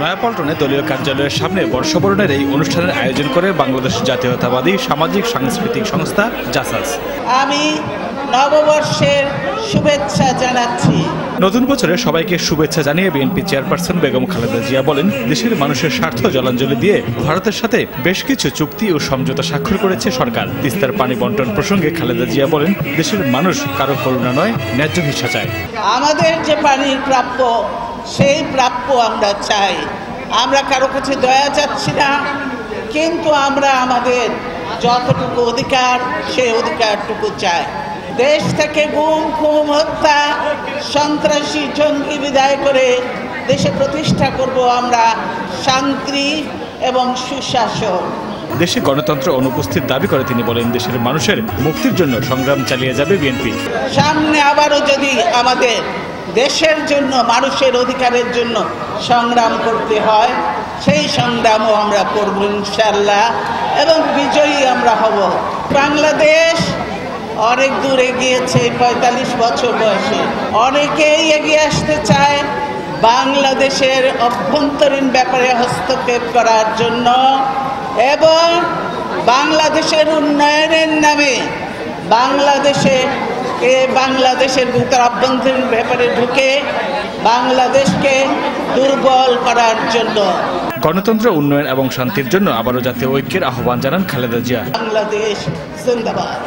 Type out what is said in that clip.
নয়াপল্টনে দলীয় কার্যালয়ের সামনে বর্ষবরণের এই অনুষ্ঠানের আয়োজন করে বাংলাদেশ জাতীয়তাবাদী সামাজিক সাংস্কৃতিক সংস্থা জাসাস। আমি নববর্ষের শুভেচ্ছা জানাচ্ছি। নতুন বছরে সবাইকে শুভেচ্ছা জানিয়ে বিএনপি চেয়ারপারসন বেগম খালেদা জিয়া বলেন, দেশের মানুষের স্বার্থ জলাঞ্জলি দিয়ে ভারতের সাথে বেশ কিছু চুক্তি ও সমঝোতা স্বাক্ষর করেছে সরকার। তিস্তার পানি বন্টন প্রসঙ্গে খালেদা জিয়া বলেন, দেশের মানুষ কারো করুণা নয়, ন্যায্য ভিক্ষা চায়। আমাদের যে পানির প্রাপ্য, সেই প্রাপ্য আমরা চাই। আমরা কারো কাছে দয়া চাচ্ছি না, কিন্তু আমরা আমাদের যতটুকু অধিকার, সেই অধিকারটুকু চাই। দেশ থেকে গুম, খুন, হত্যা, সন্ত্রাসী, জঙ্গি বিদায় করে দেশে প্রতিষ্ঠা করব আমরা শান্তি এবং সুশাসন। দেশে গণতন্ত্র অনুপস্থিত দাবি করে তিনি বলেন, দেশের মানুষের মুক্তির জন্য সংগ্রাম চালিয়ে যাবে বিএনপি। সামনে আবারও যদি আমাদের দেশের জন্য, মানুষের অধিকারের জন্য সংগ্রাম করতে হয়, সেই সংগ্রামও আমরা করব ইনশাআল্লাহ, এবং বিজয়ী আমরা হব। বাংলাদেশ অনেক দূর এগিয়েছে, ৪৫ বছর বয়সে। অনেকেই এগিয়ে আসতে চায় বাংলাদেশের অভ্যন্তরীণ ব্যাপারে হস্তক্ষেপ করার জন্য এবং বাংলাদেশের উন্নয়নের নামে বাংলাদেশের ভিতর অভ্যন্তরীণ ব্যাপারে ঢুকে বাংলাদেশকে দুর্বল করার জন্য। গণতন্ত্র, উন্নয়ন এবং শান্তির জন্য আবারও জাতীয় ঐক্যের আহ্বান জানান খালেদা জিয়া। বাংলাদেশ জিন্দাবাদ।